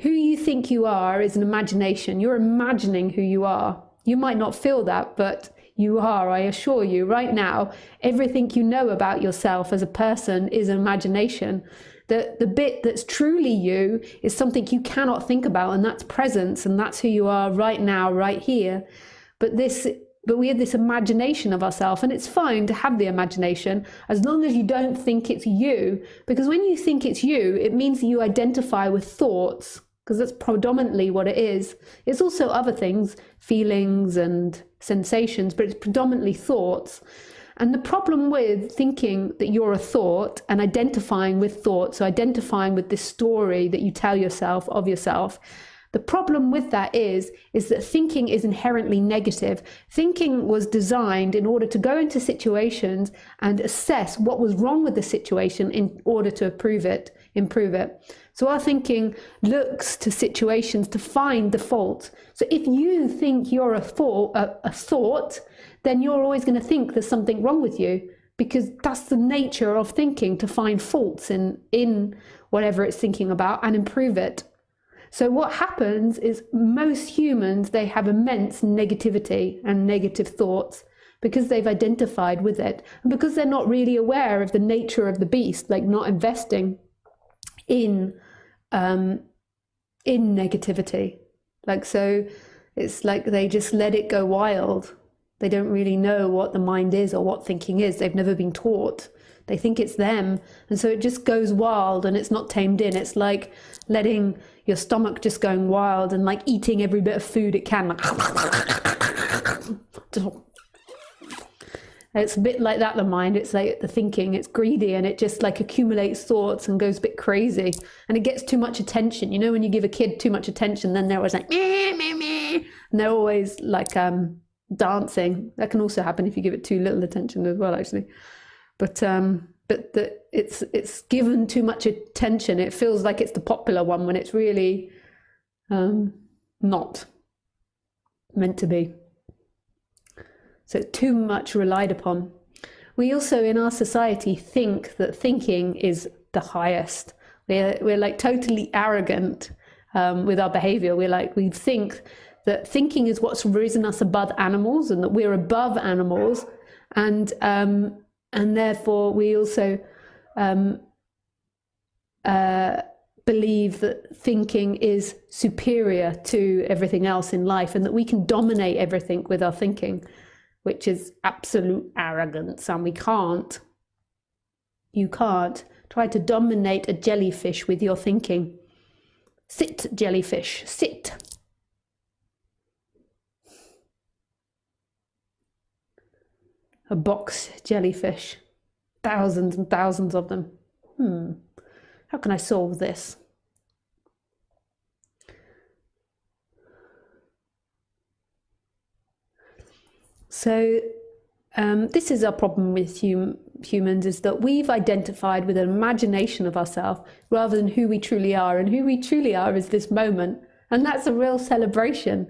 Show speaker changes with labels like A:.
A: who you think you are is an imagination. You're imagining who you are. You might not feel that, but you are, I assure you. Right now, everything you know about yourself as a person is an imagination. The bit that's truly you is something you cannot think about, and that's presence, and that's who you are right now, right here. But we have this imagination of ourselves, and it's fine to have the imagination as long as you don't think it's you. Because when you think it's you, it means that you identify with thoughts, because that's predominantly what it is. It's also other things, feelings and sensations, but it's predominantly thoughts. And the problem with thinking that you're a thought and identifying with thoughts, so identifying with this story that you tell yourself of yourself, the problem with that is that thinking is inherently negative. Thinking was designed in order to go into situations and assess what was wrong with the situation in order to improve it. So our thinking looks to situations to find the fault. So if you think you're a thought, then you're always going to think there's something wrong with you, because that's the nature of thinking, to find faults in whatever it's thinking about and improve it. So what happens is most humans, they have immense negativity and negative thoughts because they've identified with it, and because they're not really aware of the nature of the beast, like not investing in negativity. Like, so it's like they just let it go wild. They don't really know what the mind is or what thinking is. They've never been taught. They think it's them. And so it just goes wild and it's not tamed in. It's like letting your stomach just going wild and like eating every bit of food it can. Like it's a bit like that, the mind. It's like the thinking, it's greedy, and it just like accumulates thoughts and goes a bit crazy, and it gets too much attention. You know, when you give a kid too much attention, then they're always like meh, meh, meh. And they're always like dancing. That can also happen if you give it too little attention as well, actually. But it's given too much attention. It feels like it's the popular one when it's really not meant to be. So it's too much relied upon. We also, in our society, think that thinking is the highest. We're like totally arrogant with our behavior. We think that thinking is what's risen us above animals, and that we're above animals, and therefore we also believe that thinking is superior to everything else in life, and that we can dominate everything with our thinking, which is absolute arrogance, and we can't. You can't try to dominate a jellyfish with your thinking. Sit, jellyfish, sit. A box jellyfish, thousands and thousands of them. How can I solve this? So this is our problem with humans, is that we've identified with an imagination of ourselves rather than who we truly are. And who we truly are is this moment. And that's a real celebration.